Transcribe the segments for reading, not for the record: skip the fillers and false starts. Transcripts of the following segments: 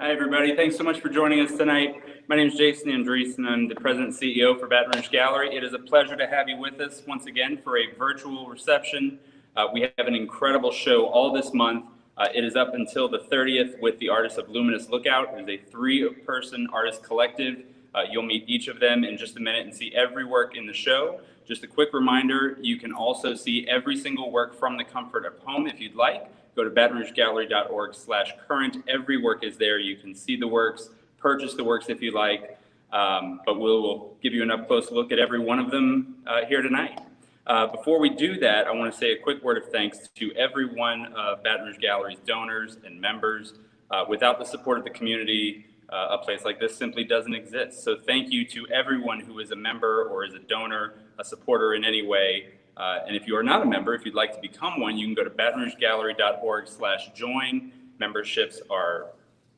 Hi, everybody. Thanks so much for joining us tonight. My name is Jason Andreessen. I'm the President and CEO for Baton Rouge Gallery. It is a pleasure to have you with us once again for a virtual reception. We have an incredible show all this month. It is up until the 30th with the artists of Luminous Lookout. It is a 3-person artist collective. You'll meet each of them in just a minute and see every work in the show. Just a quick reminder, you can also see every single work from the comfort of home if you'd like. Go to batonrougegallery.org/current. Every work is there. You can see the works, purchase the works if you like, but we'll give you an up-close look at every one of them here tonight. Before we do that, I want to say a quick word of thanks to every one of Baton Rouge Gallery's donors and members. Without the support of the community, a place like this simply doesn't exist. So thank you to everyone who is a member or is a donor, a supporter in any way. And if you are not a member, if you'd like to become one, you can go to batonrougegallery.org/join. Memberships are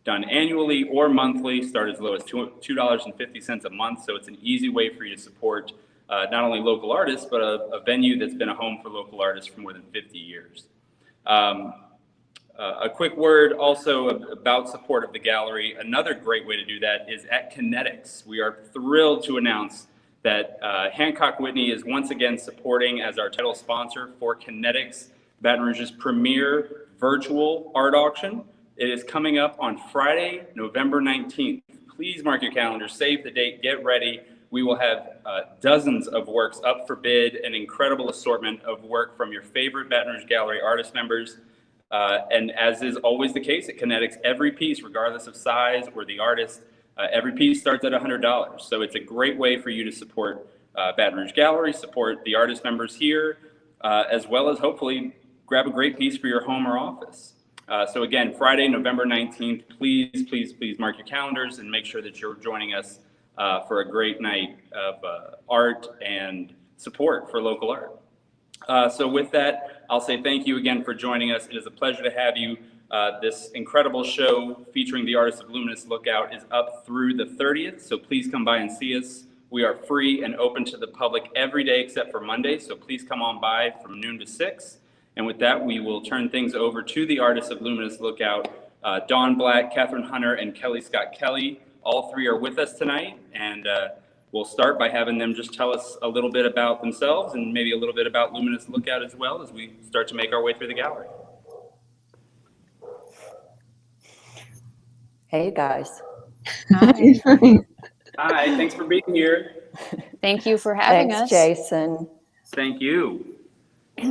done annually or monthly, start as low as $2.50 a month. So it's an easy way for you to support not only local artists, but a venue that's been a home for local artists for more than 50 years. A quick word also about support of the gallery. Another great way to do that is at Kinetics. We are thrilled to announce that Hancock Whitney is once again supporting as our title sponsor for Kinetics, Baton Rouge's premier virtual art auction. It is coming up on Friday, November 19th. Please mark your calendar, save the date, get ready. We will have dozens of works up for bid, an incredible assortment of work from your favorite Baton Rouge Gallery artist members. And as is always the case at Kinetics, every piece, regardless of size or the artist, every piece starts at $100. So it's a great way for you to support Baton Rouge Gallery, support the artist members here, as well as hopefully grab a great piece for your home or office. So again, Friday, November 19th, please mark your calendars and make sure that you're joining us for a great night of art and support for local art. So with that, I'll say thank you again for joining us. It is a pleasure to have you. This incredible show featuring the artists of Luminous Lookout is up through the 30th, so please come by and see us. We are free and open to the public every day except for Monday, so please come on by from noon to 6. And with that, we will turn things over to the artists of Luminous Lookout, Dawn Black, Kathryn Hunter, and Kelli Scott Kelley. All three are with us tonight, and we'll start by having them just tell us a little bit about themselves and maybe a little bit about Luminous Lookout as well as we start to make our way through the gallery. Hey guys. Hi. Hi, thanks for being here. Thank you for having us. Thanks, Jason. Thank you.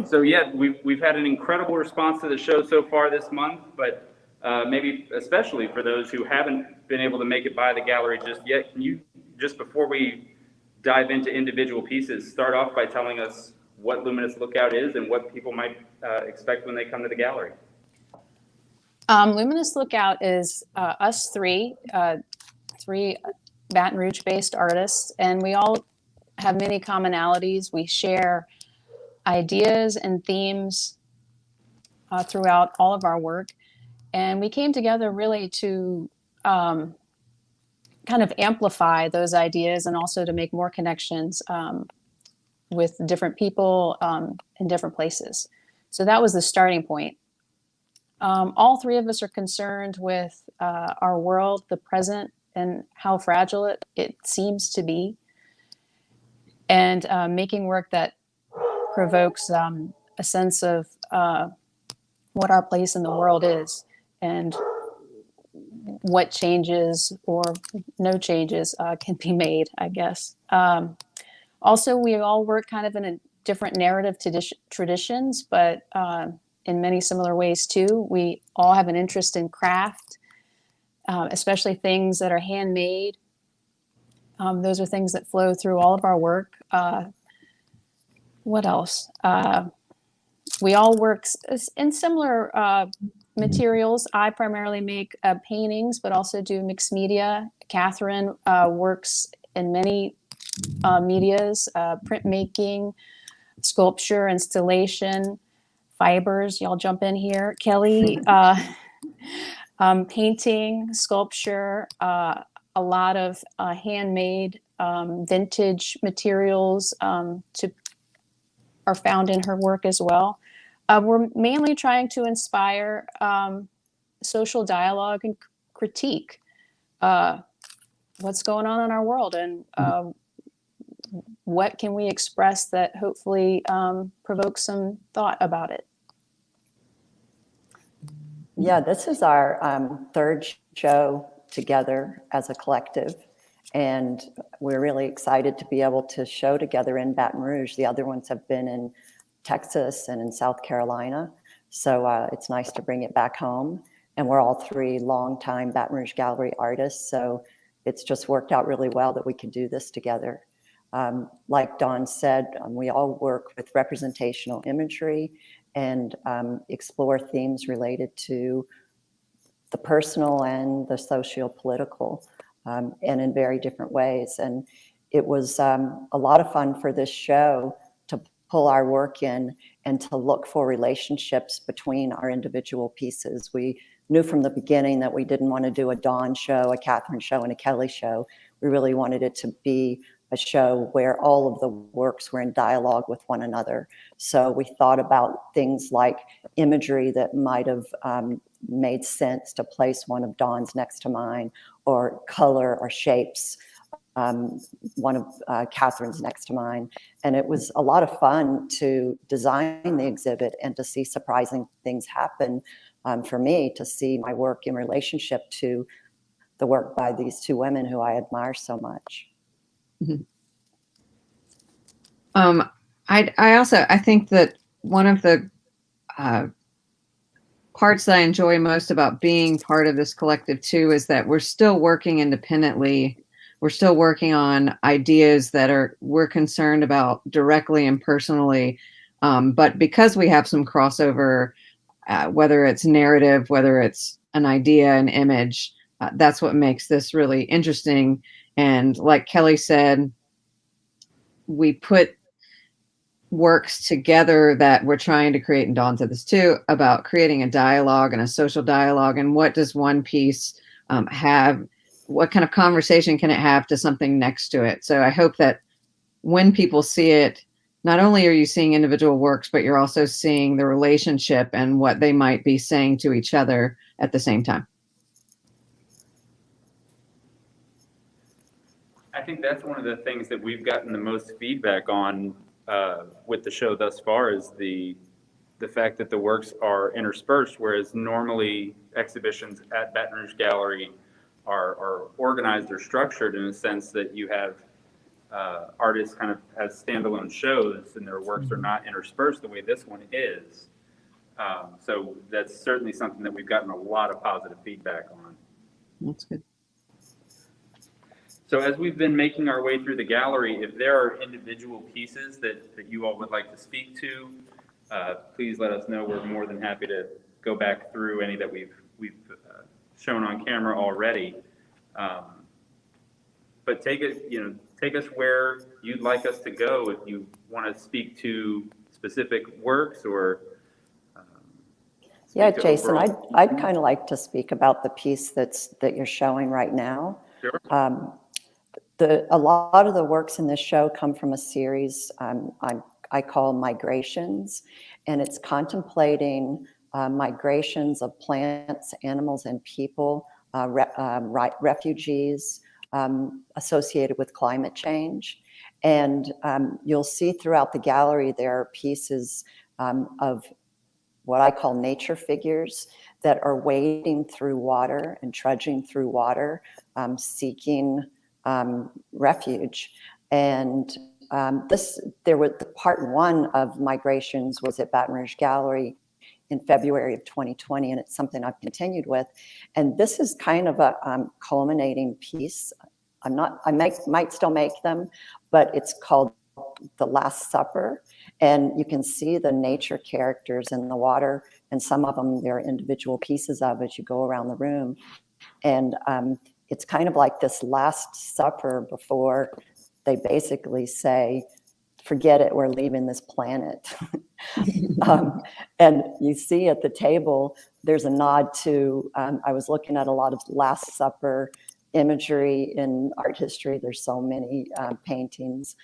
So yeah, we've had an incredible response to the show so far this month, but maybe especially for those who haven't been able to make it by the gallery just yet, can you, just before we dive into individual pieces, start off by telling us what Luminous Lookout is and what people might expect when they come to the gallery? Luminous Lookout is us three Baton Rouge-based artists, and we all have many commonalities. We share ideas and themes throughout all of our work, and we came together really to kind of amplify those ideas and also to make more connections with different people in different places. So that was the starting point. All three of us are concerned with our world, the present, and how fragile it seems to be, and making work that provokes a sense of what our place in the world is and what changes or no changes can be made, I guess. Also, we all work kind of in a different narrative traditions, but in many similar ways too. We all have an interest in craft, especially things that are handmade. Those are things that flow through all of our work. What else? We all work in similar materials. I primarily make paintings, but also do mixed media. Kathryn works in many medias, printmaking, sculpture, installation, fibers. Y'all jump in here. Kelli, painting, sculpture, a lot of handmade vintage materials are found in her work as well. We're mainly trying to inspire social dialogue and critique what's going on in our world, and what can we express that hopefully provokes some thought about it. Yeah, this is our third show together as a collective, and we're really excited to be able to show together in Baton Rouge. The other ones have been in Texas and in South Carolina, so it's nice to bring it back home. And we're all three longtime Baton Rouge Gallery artists, so it's just worked out really well that we can do this together. Like Dawn said, we all work with representational imagery and explore themes related to the personal and the socio-political, and in very different ways. And it was a lot of fun for this show to pull our work in and to look for relationships between our individual pieces. We knew from the beginning that we didn't want to do a Dawn show, a Kathryn show, and a Kelli show. We really wanted it to be a show where all of the works were in dialogue with one another. So we thought about things like imagery that might have made sense to place one of Dawn's next to mine, or color or shapes, one of Kathryn's next to mine. And it was a lot of fun to design the exhibit and to see surprising things happen, for me, to see my work in relationship to the work by these two women who I admire so much. Mm-hmm. I think that one of the parts that I enjoy most about being part of this collective too is that we're still working independently. We're still working on ideas that we're concerned about directly and personally. But because we have some crossover, whether it's narrative, whether it's an idea, an image, that's what makes this really interesting. And like Kelli said, we put works together that we're trying to create, and Dawn said this too, about creating a dialogue and a social dialogue. And what does one piece have? What kind of conversation can it have to something next to it? So I hope that when people see it, not only are you seeing individual works, but you're also seeing the relationship and what they might be saying to each other at the same time. I think that's one of the things that we've gotten the most feedback on with the show thus far, is the fact that the works are interspersed, whereas normally exhibitions at Baton Rouge Gallery are organized or structured in a sense that you have artists kind of as standalone shows and their works are not interspersed the way this one is. So that's certainly something that we've gotten a lot of positive feedback on. That's good. So as we've been making our way through the gallery, if there are individual pieces that you all would like to speak to, please let us know. We're more than happy to go back through any that we've shown on camera already. But take us where you'd like us to go. If you want to speak to specific works or yeah, Jason, I'd kind of like to speak about the piece that you're showing right now. Sure. A lot of the works in this show come from a series I call Migrations, and it's contemplating migrations of plants, animals, and people, refugees associated with climate change. And you'll see throughout the gallery there are pieces of what I call nature figures that are wading through water and trudging through water, seeking refuge. And part one of Migrations was at Baton Rouge Gallery in February of 2020, and it's something I've continued with. And this is kind of a culminating piece. I might still make them, but it's called The Last Supper. And you can see the nature characters in the water, and some of them, there are individual pieces of as you go around the room. And it's kind of like this Last Supper before they basically say, forget it, we're leaving this planet. And you see at the table, there's a nod to, I was looking at a lot of Last Supper imagery in art history. There's so many paintings.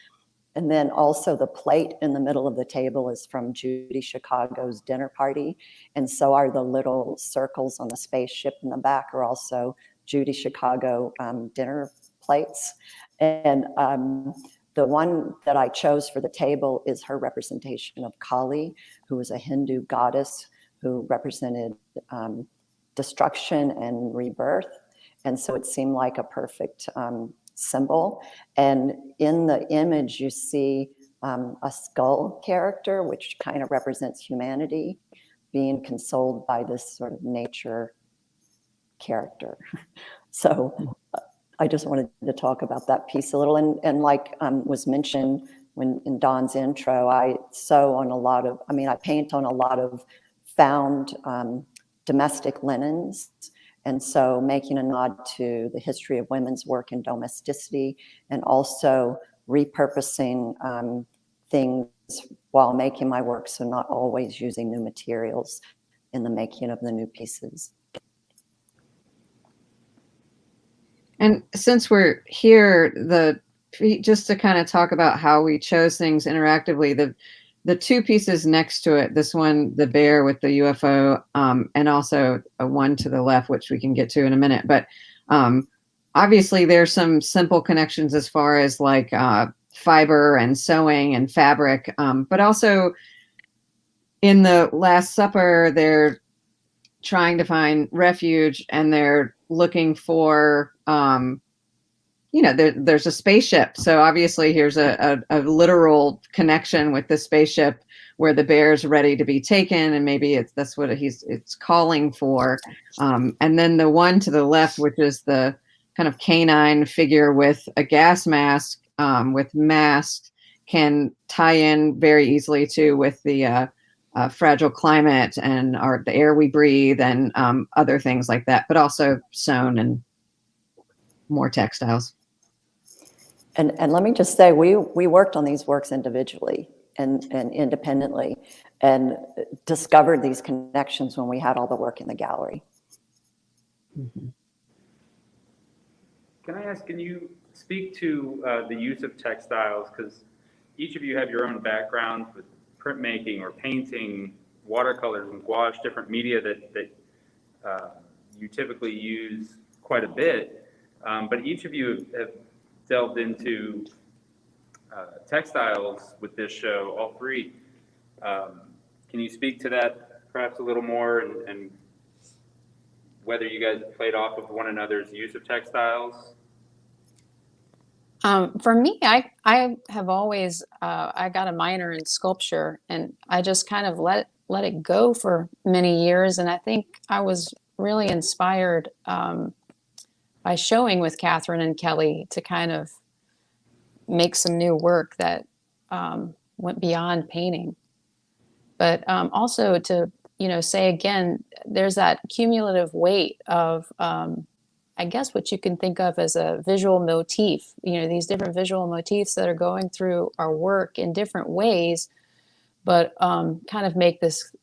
And then also the plate in the middle of the table is from Judy Chicago's Dinner Party. And so are the little circles on the spaceship in the back are also Judy Chicago dinner plates. And the one that I chose for the table is her representation of Kali, who was a Hindu goddess who represented destruction and rebirth. And so it seemed like a perfect symbol. And in the image, you see a skull character, which kind of represents humanity, being consoled by this sort of nature character. So I just wanted to talk about that piece a little. And like was mentioned when in Dawn's intro, I paint on a lot of found domestic linens. And so making a nod to the history of women's work in domesticity, and also repurposing things while making my work, so not always using new materials in the making of the new pieces. And since we're here, just to kind of talk about how we chose things interactively, the two pieces next to it, this one, the bear with the UFO, and also a one to the left, which we can get to in a minute. But obviously there's some simple connections as far as like fiber and sewing and fabric, but also in the Last Supper, they're trying to find refuge and they're looking for, there's a spaceship. So obviously here's a literal connection with the spaceship where the bear's ready to be taken. And maybe that's what it's calling for. And then the one to the left, which is the kind of canine figure with a gas mask, with masks, can tie in very easily too with the fragile climate and the air we breathe and other things like that, but also sewn and more textiles. And let me just say, we worked on these works individually and independently, and discovered these connections when we had all the work in the gallery. Mm-hmm. Can I ask, can you speak to the use of textiles? Because each of you have your own background with printmaking or painting, watercolors and gouache, different media that you typically use quite a bit. But each of you have delved into textiles with this show, all three. Can you speak to that perhaps a little more, and whether you guys played off of one another's use of textiles? For me, I have always, I got a minor in sculpture, and I just kind of let it go for many years. And I think I was really inspired by showing with Kathryn and Kelli to kind of make some new work that went beyond painting. But also to, say again, there's that cumulative weight of, I guess, what you can think of as a visual motif, these different visual motifs that are going through our work in different ways, but kind of make this,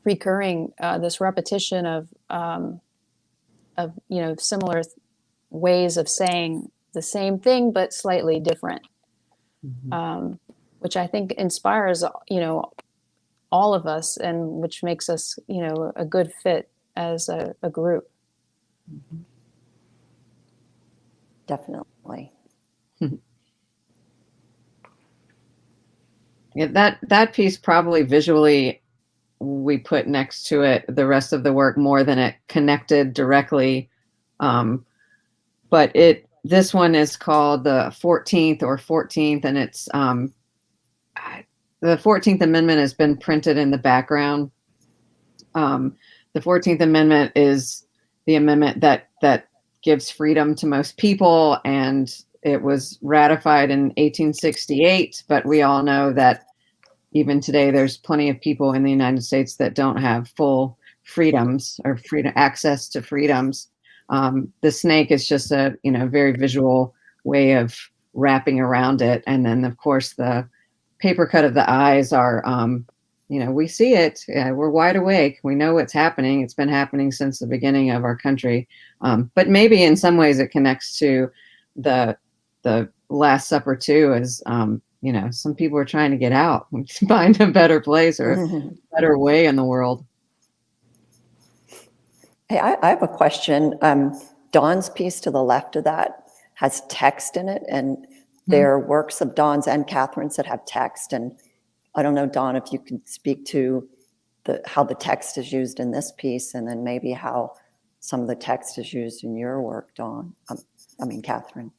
recurring, this repetition of similar ways of saying the same thing, but slightly different, Mm-hmm. Which I think inspires, all of us, and which makes us, a good fit as a group. Mm-hmm. Definitely. Yeah, that piece probably visually we put next to it the rest of the work more than it connected directly. But this one is called the 14th, and it's the 14th Amendment has been printed in the background. The 14th Amendment is the amendment that gives freedom to most people, and it was ratified in 1868, but we all know that even today there's plenty of people in the United States that don't have full freedoms or access to freedoms. The snake is just a very visual way of wrapping around it, and then of course the paper cut of the eyes are we see it. We're wide awake. We know what's happening. It's been happening since the beginning of our country. But maybe in some ways it connects to the Last Supper too, as some people are trying to get out and find a better place or a better way in the world. Hey, I have a question. Dawn's piece to the left of that has text in it, and there are works of Dawn's and Kathryn's that have text. And I don't know, Dawn, if you can speak to how the text is used in this piece, and then maybe how some of the text is used in your work, Dawn. Kathryn.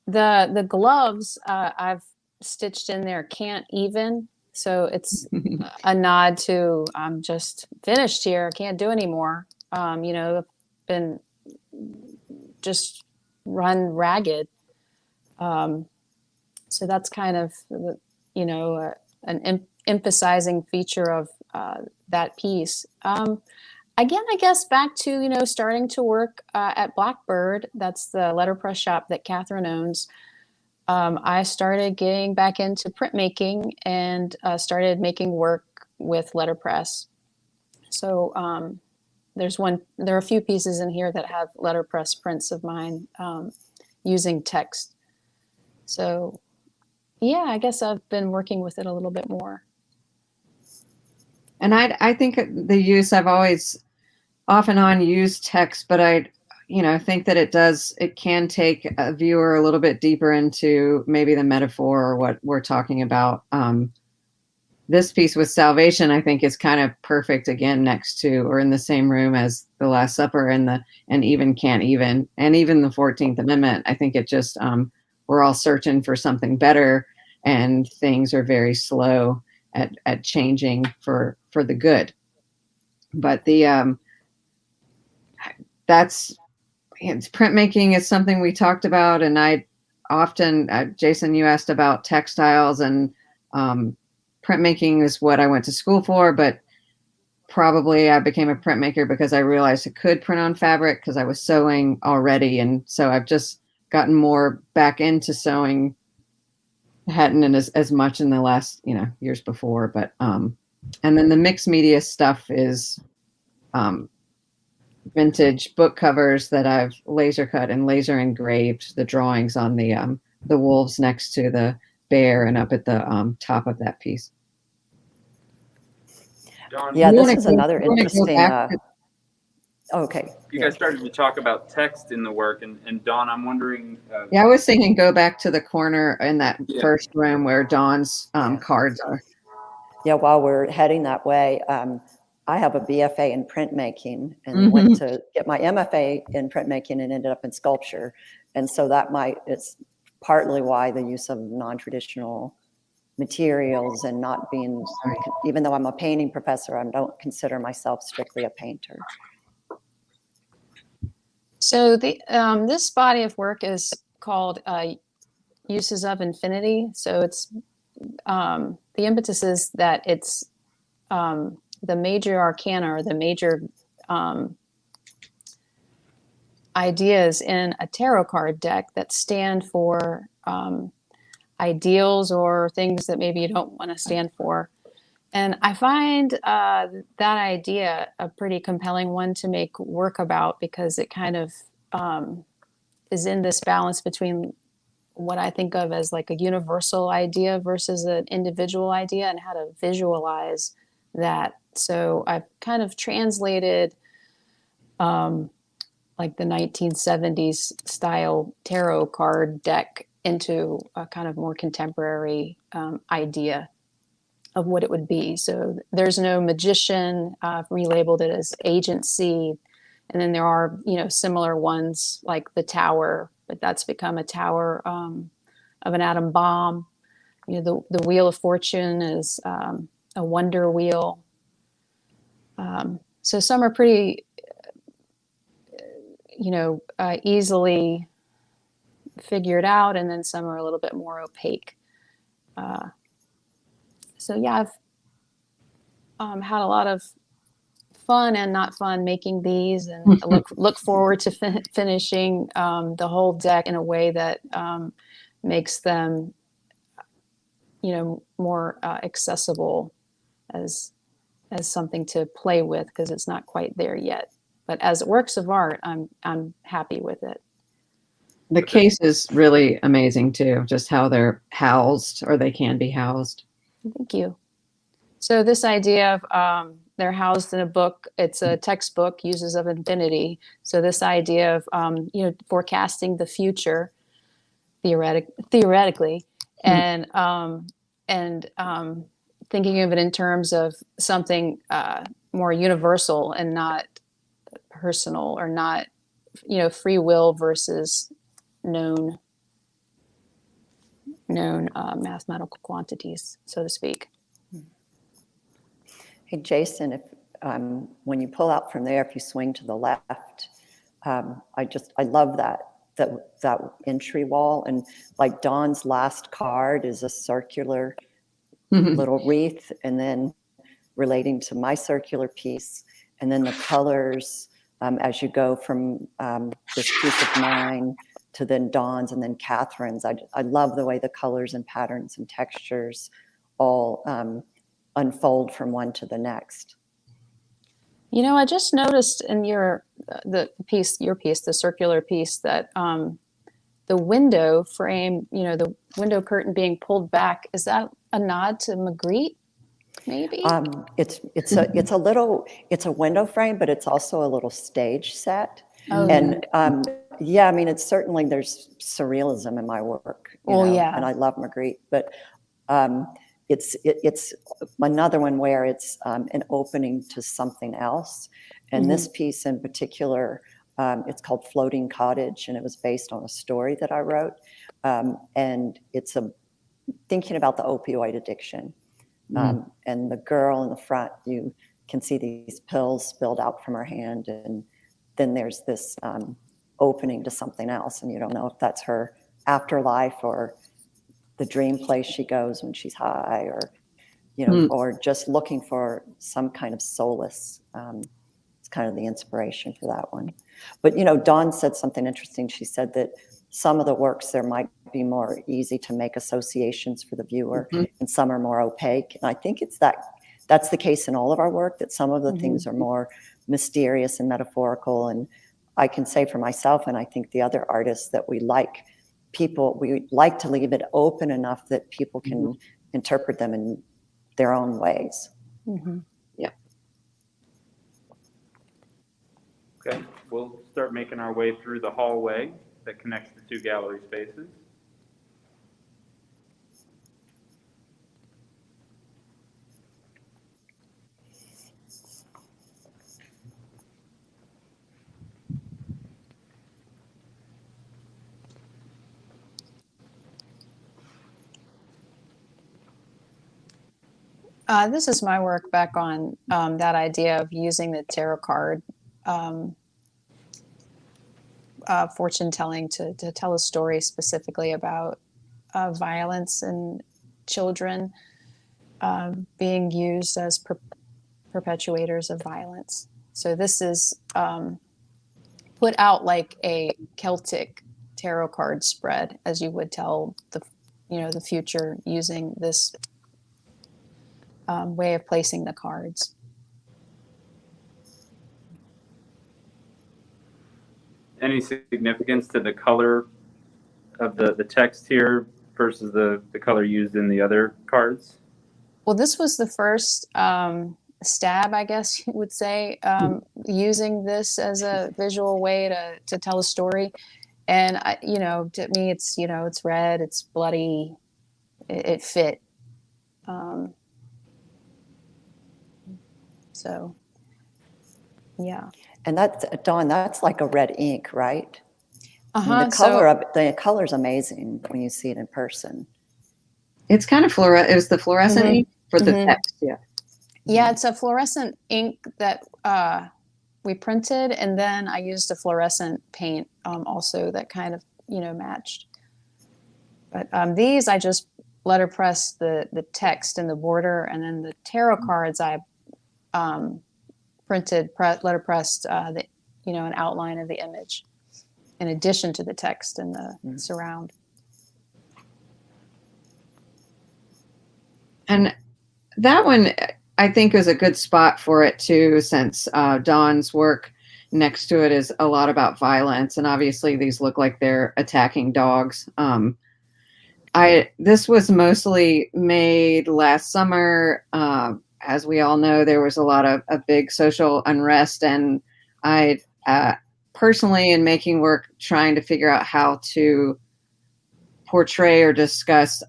The gloves I've stitched in there can't even. So it's a nod to I'm just finished here. Can't do anymore. I've been just run ragged. So that's kind of an emphasizing feature of that piece. Again, I guess back to starting to work at Blackbird. That's the letterpress shop that Kathryn owns. I started getting back into printmaking and started making work with letterpress. So there are a few pieces in here that have letterpress prints of mine using text. So yeah, I guess I've been working with it a little bit more. And I think the use, I've always off and on used text, but I think that it can take a viewer a little bit deeper into maybe the metaphor or what we're talking about. This piece with Salvation, I think, is kind of perfect again next to or in the same room as the Last Supper and even Can't Even, and even the 14th Amendment. I think it just, we're all searching for something better, and things are very slow at changing for the good. But printmaking is something we talked about, and I often, Jason, you asked about textiles, and printmaking is what I went to school for, but probably I became a printmaker because I realized I could print on fabric because I was sewing already, and so I've just gotten more back into sewing. Hadn't as much in the last years before, but and then the mixed media stuff is vintage book covers that I've laser cut and laser engraved the drawings on the wolves next to the bear and up at the top of that piece. Dawn, Yeah, this is another interesting. Okay. You guys started to talk about text in the work, and Dawn, I'm wondering. Yeah, I was thinking go back to the corner in that first room where Dawn's cards are. Yeah, while we're heading that way, I have a BFA in printmaking and went to get my MFA in printmaking and ended up in sculpture. And so it's partly why the use of non-traditional materials and not being, even though I'm a painting professor, I don't consider myself strictly a painter. So this body of work is called Uses of Infinity. So it's the impetus is that it's the major arcana or the major ideas in a tarot card deck that stand for ideals or things that maybe you don't want to stand for. And I find that idea a pretty compelling one to make work about, because it kind of is in this balance between what I think of as like a universal idea versus an individual idea, and how to visualize that. So I've kind of translated like the 1970s style tarot card deck into a kind of more contemporary idea of what it would be. So there's no magician. I've relabeled it as agency. And then there are, similar ones like the tower, but that's become a tower of an atom bomb. The wheel of fortune is a wonder wheel. So some are pretty, easily figured out, and then some are a little bit more opaque. So yeah, I've had a lot of fun and not fun making these, and look forward to finishing the whole deck in a way that makes them, more accessible as something to play with, because it's not quite there yet. But as works of art, I'm happy with it. The case is really amazing too, just how they're housed, or they can be housed. Thank you. So this idea of they're housed in a book. It's a textbook, Uses of Infinity. So this idea of, forecasting the future theoretically, and thinking of it in terms of something more universal and not personal, or not, free will versus known mathematical quantities, so to speak. Hey, Jason, if when you pull out from there, if you swing to the left, I love that entry wall, and like Dawn's last card is a circular little wreath, and then relating to my circular piece, and then the colors as you go from this piece of mine to then Dawn's and then Kathryn's. I love the way the colors and patterns and textures all unfold from one to the next. I just noticed in your piece, the circular piece, that the window frame, the window curtain being pulled back, is that a nod to Magritte, maybe? It's a window frame, but it's also a little stage set. Oh, and yeah, I mean, it's certainly, there's surrealism in my work. Yeah. And I love Magritte, but it's another one where it's an opening to something else. And this piece in particular, it's called Floating Cottage, and it was based on a story that I wrote. And it's thinking about the opioid addiction. And the girl in the front, you can see these pills spilled out from her hand, and then there's this opening to something else, and you don't know if that's her afterlife or the dream place she goes when she's high, or or just looking for some kind of solace. It's kind of the inspiration for that one. But Dawn said something interesting. She said that some of the works there might be more easy to make associations for the viewer, and some are more opaque. And I think that's the case in all of our work, that some of the things are more mysterious and metaphorical. And I can say for myself, and I think the other artists, that we like to leave it open enough that people can interpret them in their own ways. Yeah. Okay, we'll start making our way through the hallway that connects the two gallery spaces. This is my work back on that idea of using the tarot card fortune telling to tell a story specifically about violence and children being used as perpetuators of violence. So this is put out like a Celtic tarot card spread, as you would tell the future, using this way of placing the cards. Any significance to the color of the text here versus the color used in the other cards? Well, this was the first stab, I guess you would say, using this as a visual way to tell a story. And to me, it's it's red, it's bloody, it fit. So, yeah. And that's, Dawn, that's like a red ink, right? Uh-huh. The color's amazing when you see it in person. It's kind of it was the fluorescent ink for the text, yeah. Yeah, it's a fluorescent ink that we printed, and then I used a fluorescent paint also that kind of matched. But these I just letterpress the text and the border, and then the tarot cards I letterpressed an outline of the image in addition to the text and the surround. And that one, I think, is a good spot for it too, since Dawn's work next to it is a lot about violence, and obviously these look like they're attacking dogs. This was mostly made last summer. as we all know, there was a lot of big social unrest, and I personally, in making work, trying to figure out how to portray or discuss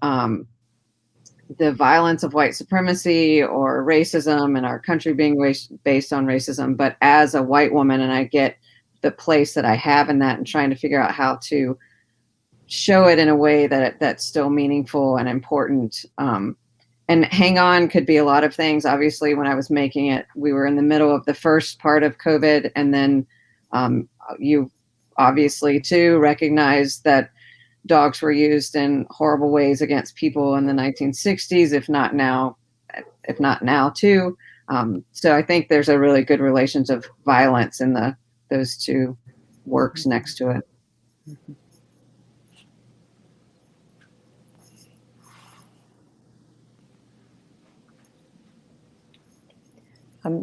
the violence of white supremacy or racism and our country being based on racism, but as a white woman, and I get the place that I have in that, and trying to figure out how to show it in a way that that's still meaningful and important. And Hang On could be a lot of things. Obviously, when I was making it, we were in the middle of the first part of COVID, and then you obviously too recognize that dogs were used in horrible ways against people in the 1960s, if not now too. So I think there's a really good relations of violence in those two works next to it.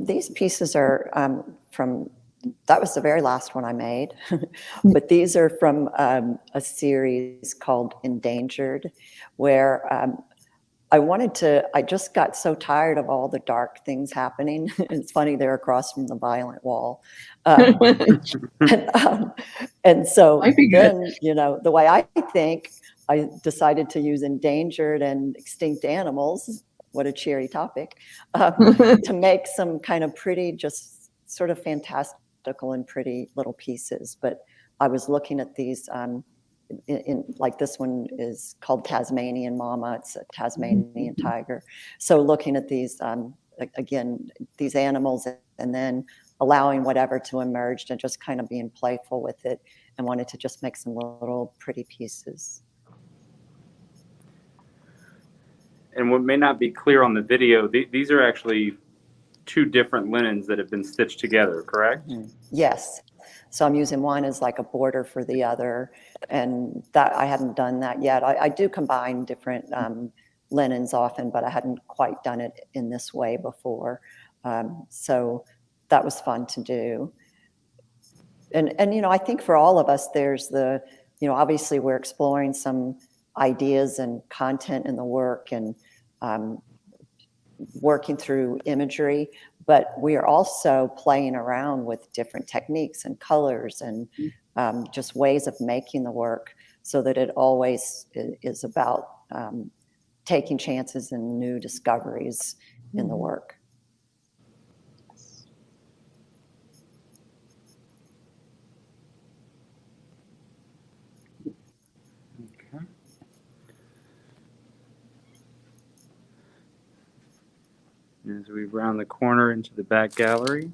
These pieces are that was the very last one I made, but these are from a series called Endangered, where I just got so tired of all the dark things happening. It's funny, they're across from the violent wall. And so then, the way I think, I decided to use endangered and extinct animals, what a cheery topic, to make some kind of pretty, just sort of fantastical and pretty little pieces. But I was looking at these, like this one is called Tasmanian Mama. It's a Tasmanian Tiger. So looking at these, again, these animals, and then allowing whatever to emerge and just kind of being playful with it, and wanted to just make some little pretty pieces. And what may not be clear on the video, these are actually two different linens that have been stitched together, correct? Yes. So I'm using one as like a border for the other, and that I hadn't done that yet. I do combine different linens often, but I hadn't quite done it in this way before. So that was fun to do. And I think for all of us, there's obviously we're exploring some ideas and content in the work, and working through imagery, but we are also playing around with different techniques and colors and just ways of making the work, so that it always is about taking chances and new discoveries in the work. As we round the corner into the back gallery,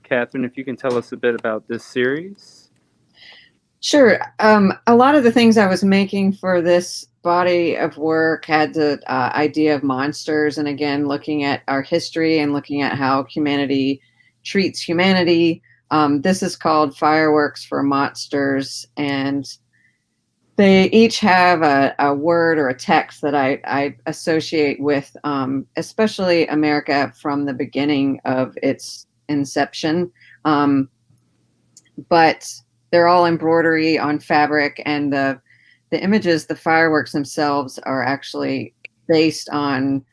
Kathryn, if you can tell us a bit about this series. Sure. A lot of the things I was making for this body of work had the idea of monsters, and again, looking at our history and looking at how humanity treats humanity. This is called Fireworks for Monsters, and they each have a word or a text that I associate with, especially America from the beginning of its inception. But they're all embroidery on fabric, and the images, the fireworks themselves, are actually based on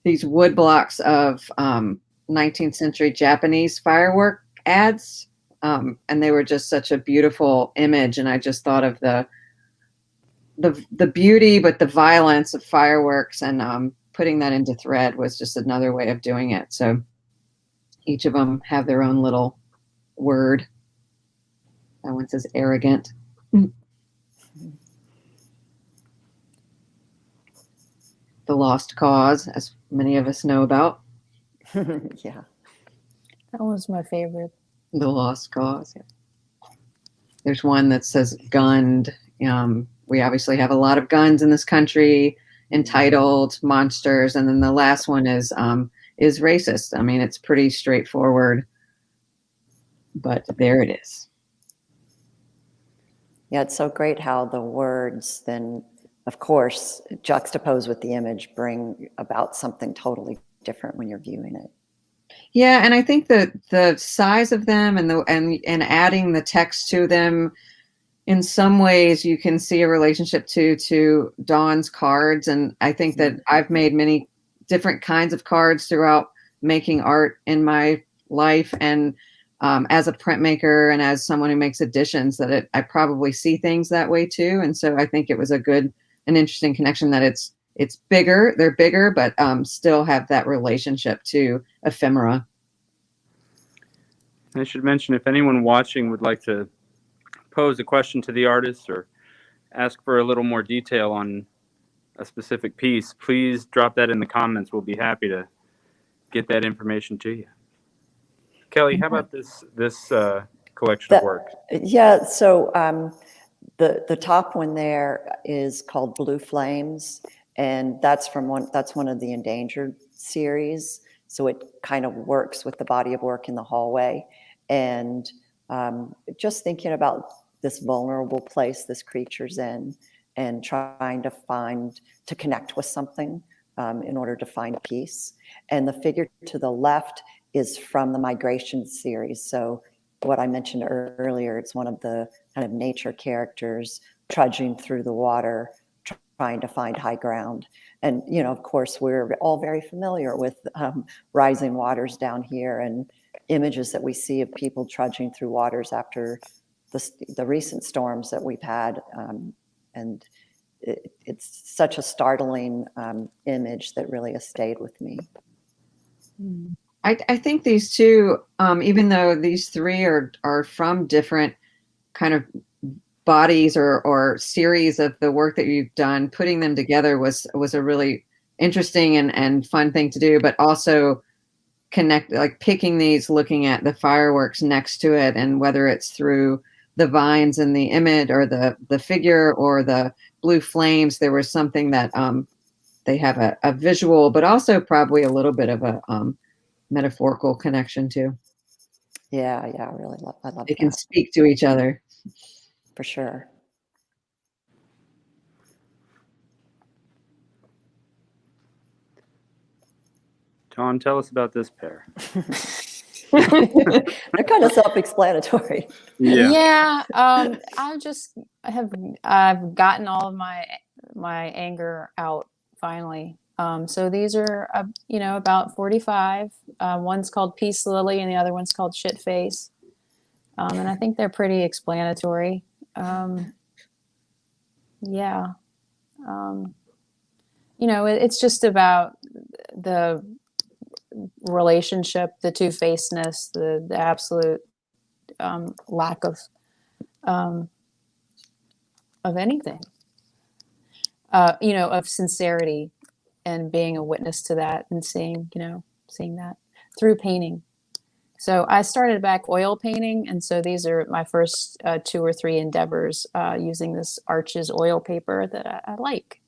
these wood blocks of 19th century Japanese firework ads. And they were just such a beautiful image, and I just thought of the beauty, but the violence of fireworks, and putting that into thread was just another way of doing it. So each of them have their own little word. That one says arrogant. The Lost Cause, as many of us know about. Yeah. That was my favorite. The Lost Cause. Yeah. There's one that says gunned. We obviously have a lot of guns in this country. Entitled, monsters, and then the last one is racist. I mean, it's pretty straightforward, but there it is. Yeah, it's so great how the words then, of course, juxtaposed with the image, bring about something totally different when you're viewing it. Yeah, and I think that the size of them and adding the text to them, in some ways you can see a relationship to Dawn's cards. And I think that I've made many different kinds of cards throughout making art in my life, and as a printmaker and as someone who makes editions, that I probably see things that way too. And so I think it was an interesting connection that it's bigger, they're bigger, but still have that relationship to ephemera. I should mention, if anyone watching would like to pose a question to the artist or ask for a little more detail on a specific piece, please drop that in the comments. We'll be happy to get that information to you. Kelly, how about this collection of work? Yeah, so the top one there is called Blue Flames, and that's one of the endangered series. So it kind of works with the body of work in the hallway, and just thinking about this vulnerable place this creature's in, and trying to connect with something in order to find peace. And the figure to the left is from the Migration series. So what I mentioned earlier, it's one of the kind of nature characters trudging through the water, trying to find high ground. And, of course, we're all very familiar with rising waters down here, and images that we see of people trudging through waters after the recent storms that we've had. And it's such a startling image that really has stayed with me. I think these two, even though these three are from different kind of bodies or series of the work that you've done, putting them together was a really interesting and fun thing to do, but also picking these, looking at the fireworks next to it, and whether it's through the vines in the image or the figure or the blue flames, there was something that they have a visual, but also probably a little bit of a metaphorical connection to. Yeah, I really love that. They can speak to each other. For sure. John, tell us about this pair. They're kind of self-explanatory. Yeah. I've gotten all of my anger out finally. So these are, about 45. One's called Peace Lily and the other one's called Shit Face. And I think they're pretty explanatory. It's just about the relationship, the two-facedness, the absolute lack of anything, of sincerity, and being a witness to that, and seeing that through painting. So I started back oil painting, and so these are my first 2 or 3 endeavors using this Arches oil paper that I like.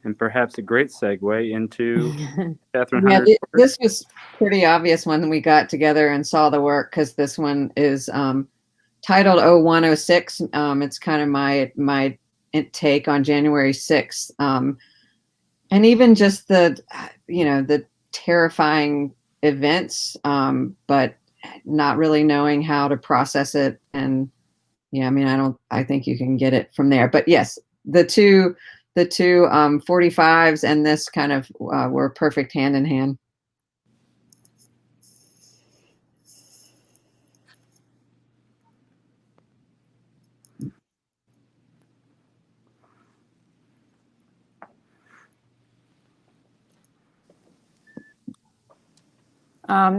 And perhaps a great segue into Kathryn Yeah, Hunter's work. this was pretty obvious when we got together and saw the work, because this one is titled 0106. It's kind of my take on January 6th. And even just the terrifying events, but not really knowing how to process it. And I think you can get it from there. But yes, the two 45s and this kind of were perfect hand in hand.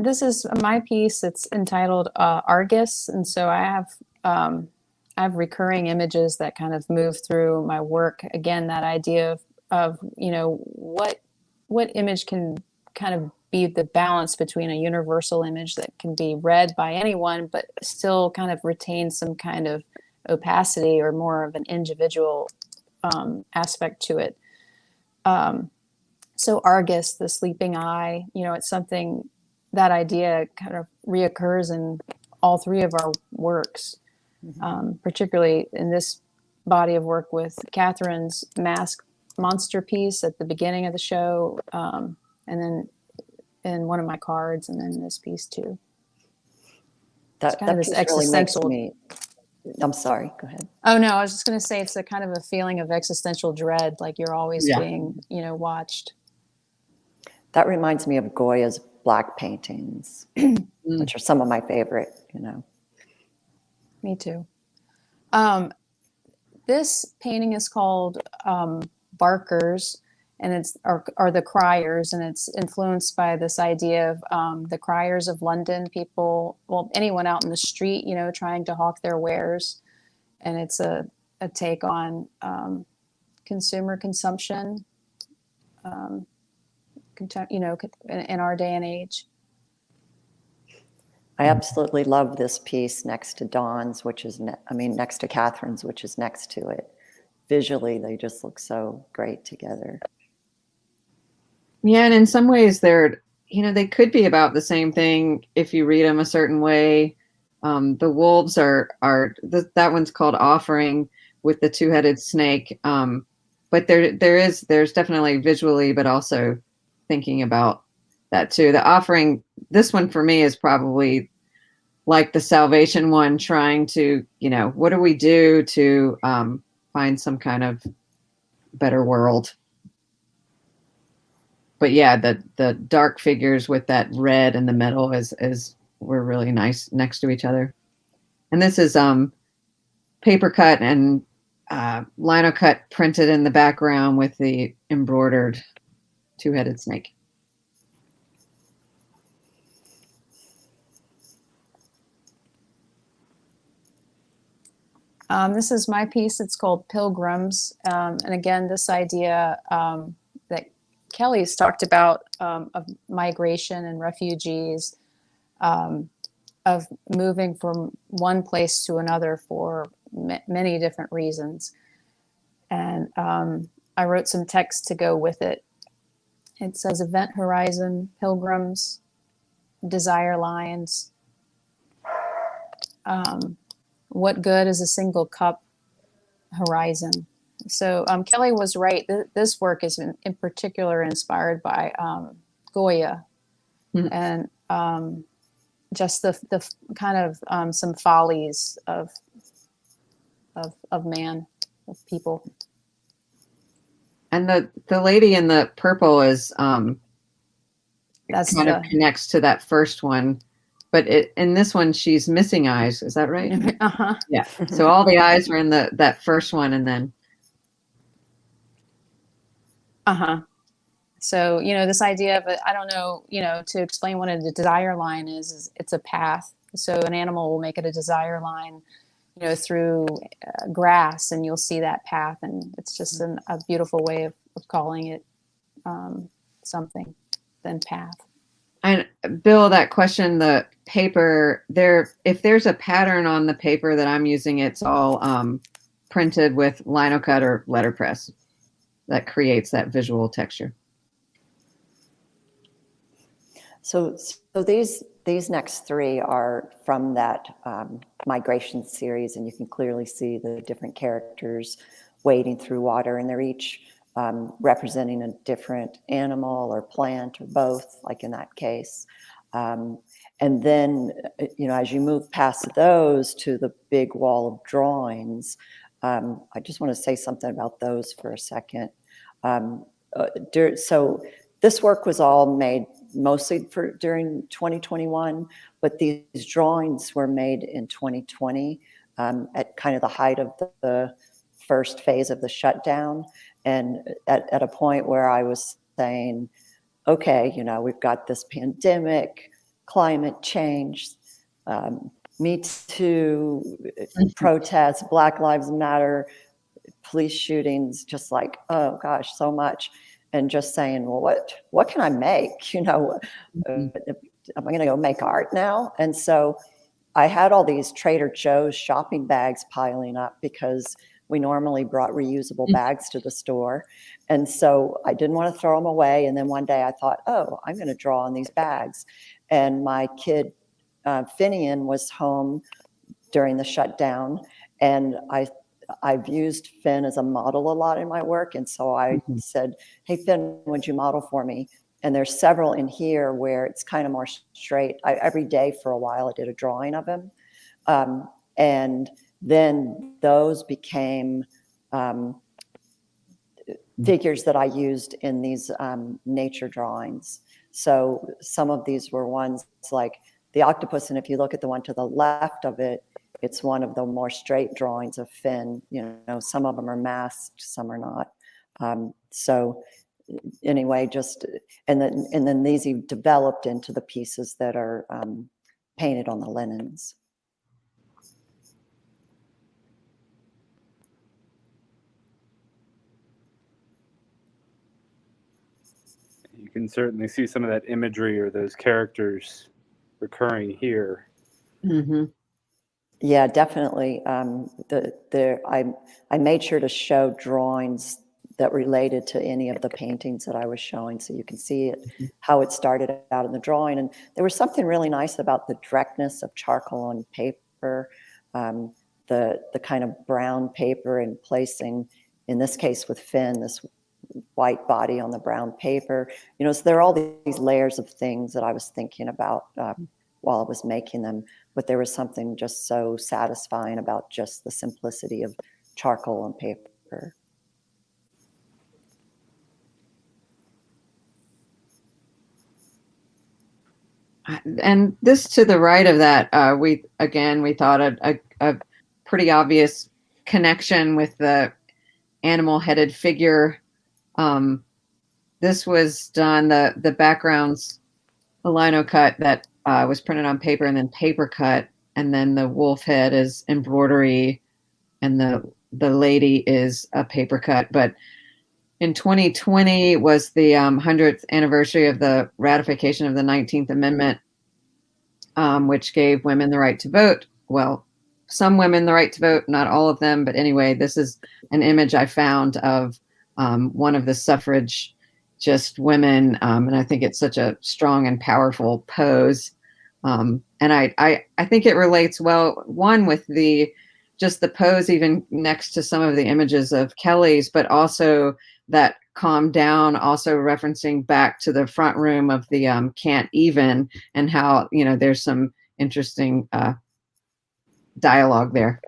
This is my piece. It's entitled Argus, and so I have recurring images that kind of move through my work. Again, that idea of what image can kind of be the balance between a universal image that can be read by anyone, but still kind of retain some kind of opacity or more of an individual aspect to it. So Argus, the sleeping eye, it's something, that idea kind of reoccurs in all 3 of our works, particularly in this body of work with Kathryn's mask monster piece at the beginning of the show, and then in one of my cards, and then this piece too. That kind of piece this really makes existential. me I'm sorry, go ahead. Oh no, I was just going to say it's a kind of a feeling of existential dread, like you're always Yeah. being, watched. That reminds me of Goya's black paintings, which are some of my favorite, Me too. This painting is called Barkers, and it's are the criers, and it's influenced by this idea of the criers of London, people, well, anyone out in the street, trying to hawk their wares, and it's a take on consumer consumption, in our day and age. I absolutely love this piece next to Dawn's, which is, next to Kathryn's, which is next to it. Visually, they just look so great together. Yeah, and in some ways they could be about the same thing if you read them a certain way. The wolves are that one's called Offering with the two-headed snake. But there's definitely visually, but also thinking about that too. The Offering, this one for me is probably like the salvation one, trying to, what do we do to find some kind of better world? But yeah, the dark figures with that red in the middle were really nice next to each other. And this is paper cut and lino cut printed in the background with the embroidered two-headed snake. This is my piece. It's called Pilgrims. And again, this idea that Kelli's talked about of migration and refugees, of moving from one place to another for many different reasons. And I wrote some text to go with it. It says event horizon, pilgrims, desire lines. What good is a single cup horizon? So Kelli was right. This work is in particular inspired by Goya, and just the kind of some follies of man, of people. And the lady in the purple is That's kind of connects to that first one, but in this one she's missing eyes. Is that right? Uh-huh. Yeah. So all the eyes are in that first one, and then. Uh-huh. So, this idea of it, I don't know, to explain what a desire line is it's a path. So an animal will make it a desire line, through grass, and you'll see that path. And it's just a beautiful way of calling it something than path. And Bill, that question, the paper if there's a pattern on the paper that I'm using, it's all printed with lino cut or letterpress. That creates that visual texture. So these next three are from that migration series, and you can clearly see the different characters wading through water, and they're each representing a different animal or plant or both, like in that case. And then, as you move past those to the big wall of drawings, I just want to say something about those for a second. So this work was all made mostly during 2021, but these drawings were made in 2020 at kind of the height of the first phase of the shutdown, and at a point where I was saying, okay, we've got this pandemic, climate change, Me Too, protests, Black Lives Matter, police shootings, just like, oh gosh, so much. And just saying, well, what can I make? Am I going to go make art now? And so I had all these Trader Joe's shopping bags piling up because we normally brought reusable bags to the store. And so I didn't want to throw them away. And then one day I thought, oh, I'm going to draw on these bags. And my kid, Finian, was home during the shutdown. And I've used Finn as a model a lot in my work. And so I said, hey, Finn, would you model for me? And there's several in here where it's kind of more straight. Every day for a while, I did a drawing of him. And then those became figures that I used in these nature drawings. So some of these were ones like the octopus, and if you look at the one to the left of it, it's one of the more straight drawings of Finn. You know, some of them are masked, some are not. So anyway, just and then these developed into the pieces that are painted on the linens. You can certainly see some of that imagery or those characters recurring here. Mm-hmm. Yeah, definitely. I made sure to show drawings that related to any of the paintings that I was showing, so you can see it, how it started out in the drawing. And there was something really nice about the directness of charcoal on paper, the kind of brown paper, and placing, in this case with Finn, this white body on the brown paper. You know, so there are all these layers of things that I was thinking about while I was making them, but there was something just so satisfying about just the simplicity of charcoal on paper. And this to the right of that, we thought a pretty obvious connection with the animal-headed figure. This was done, the background's a lino cut that was printed on paper and then paper cut, and then the wolf head is embroidery, and the lady is a paper cut. But in 2020 was the 100th anniversary of the ratification of the 19th Amendment, which gave women the right to vote. Well, some women the right to vote, not all of them. But anyway, this is an image I found of one of the suffrage just women, and I think it's such a strong and powerful pose. And I think it relates well, one, with the pose even next to some of the images of Kelly's, but also that calm down, also referencing back to the front room of the Can't Even, and how, you know, there's some interesting dialogue there.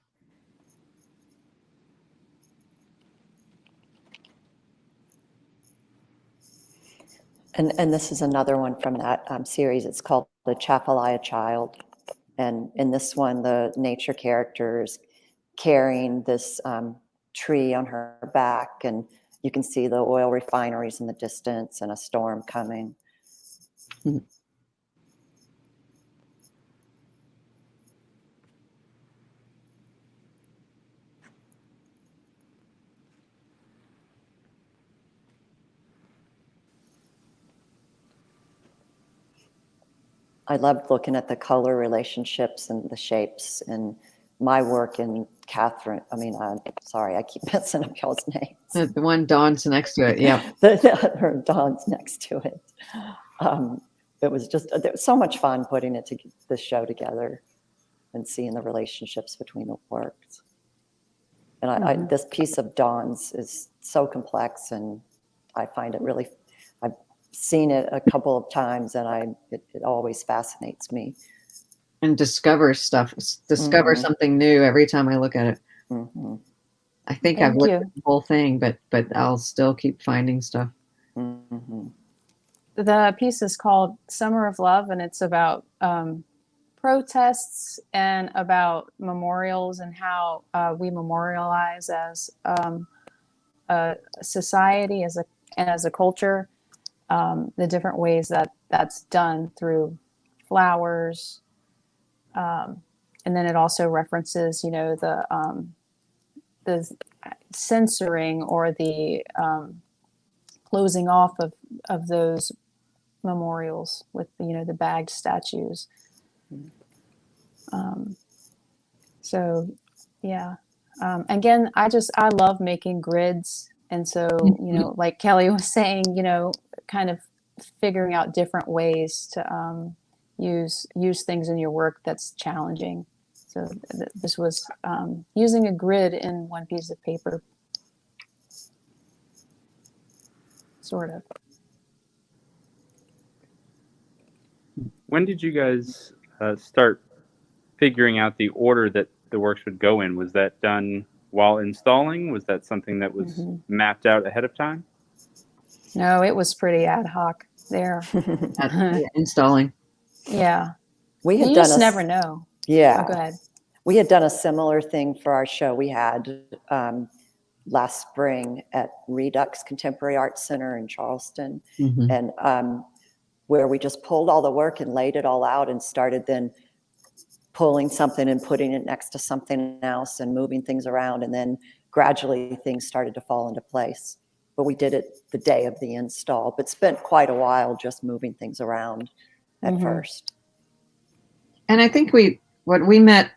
And this is another one from that series. It's called the Chapalaiah Child. And in this one, the nature character is carrying this tree on her back, and you can see the oil refineries in the distance and a storm coming. Mm-hmm. I loved looking at the color relationships and the shapes in my work, and Kathryn, sorry, I keep messing up y'all's names. The one Dawn's next to it, yeah. Her Dawn's next to it. It was so much fun putting this show together and seeing the relationships between the works. And this piece of Dawn's is so complex, and I find it really, I've seen it a couple of times, and it always fascinates me. And discover something new every time I look at it. Mm-hmm. I think I've looked at the whole thing, but I'll still keep finding stuff. Mm-hmm. The piece is called Summer of Love, and it's about protests and about memorials and how we memorialize as a society, as a culture, the different ways that's done through flowers. And then it also references, you know, the censoring or the closing off of those memorials with, you know, the bagged statues. So yeah. Again, I love making grids. And so, you know, like Kelly was saying, you know, kind of figuring out different ways to use things in your work that's challenging. So this was using a grid in one piece of paper, sort of. When did you guys start figuring out the order that the works would go in. Was that done while installing? Was that something that was mapped out ahead of time? No, it was pretty ad hoc there. Installing. Yeah. We had You done just a, never know. yeah, Oh, go ahead. we had done a similar thing for our show. We had last spring at Redux Contemporary Arts Center in Charleston, and where we just pulled all the work and laid it all out and started then pulling something and putting it next to something else and moving things around. And then gradually things started to fall into place. But we did it the day of the install, but spent quite a while just moving things around at first. And I think we met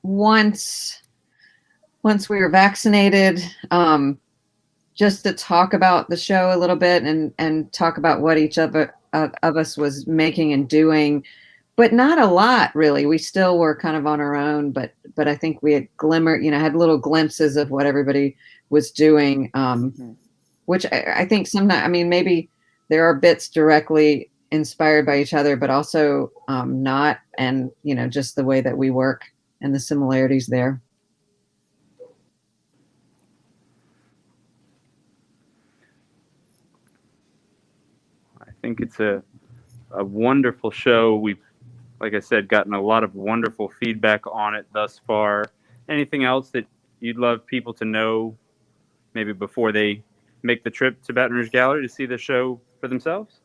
once we were vaccinated, just to talk about the show a little bit and talk about what each of us was making and doing, but not a lot really. We still were kind of on our own, but I think we had had little glimpses of what everybody was doing, which I think sometimes, I mean, maybe there are bits directly inspired by each other, but also not, and just the way that we work and the similarities there. I think it's a wonderful show. We've, like I said, gotten a lot of wonderful feedback on it thus far. Anything else that you'd love people to know, maybe before they make the trip to Baton Rouge Gallery to see the show for themselves?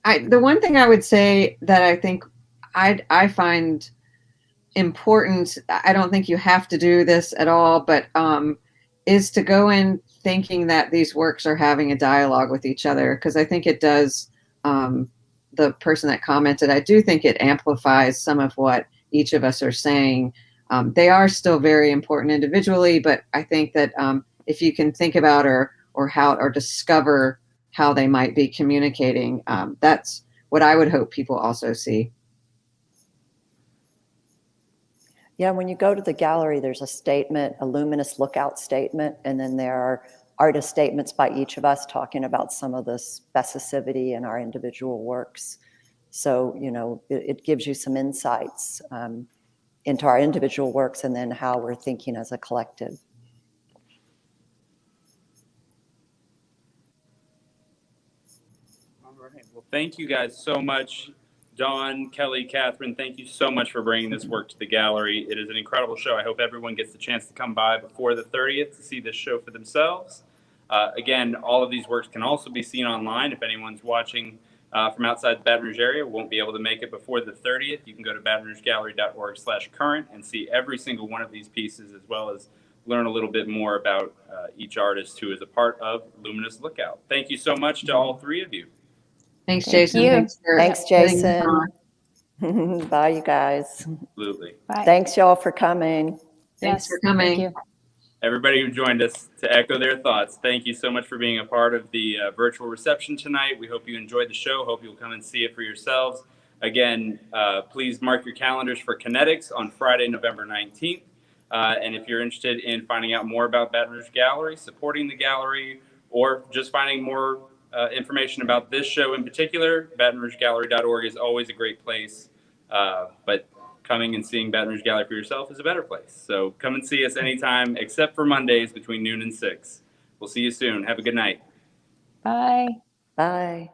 The one thing I would say that I think I find important, I don't think you have to do this at all, but is to go in thinking that these works are having a dialogue with each other, because I think it does. The person that commented, I do think it amplifies some of what each of us are saying. They are still very important individually, but I think that if you can think about or discover how they might be communicating, that's what I would hope people also see. Yeah, when you go to the gallery, there's a statement, a Luminous Lookout statement, and then there are artist statements by each of us talking about some of the specificity in our individual works. So, it gives you some insights into our individual works and then how we're thinking as a collective. All right. Well, thank you guys so much. Dawn, Kelly, Kathryn, thank you so much for bringing this work to the gallery. It is an incredible show. I hope everyone gets the chance to come by before the 30th to see this show for themselves. Again, all of these works can also be seen online. If anyone's watching from outside the Baton Rouge area won't be able to make it before the 30th, you can go to batonrougegallery.org/current and see every single one of these pieces, as well as learn a little bit more about each artist who is a part of Luminous Lookout. Thank you so much to all three of you. Thanks, Jason. you. Thanks, Jason. Bye, you guys. Absolutely. Bye. Thanks, y'all, for coming. Thanks Yes, for coming. Thank you. Everybody who joined us, to echo their thoughts, thank you so much for being a part of the virtual reception tonight. We hope you enjoyed the show. Hope you'll come and see it for yourselves. Again, please mark your calendars for Kinetics on Friday, November 19th. And if you're interested in finding out more about Baton Rouge Gallery, supporting the gallery, or just finding more information about this show in particular, BatonRougeGallery.org is always a great place. But coming and seeing Baton Rouge Gallery for yourself is a better place. So come and see us anytime, except for Mondays between noon and 6. We'll see you soon. Have a good night. Bye. Bye.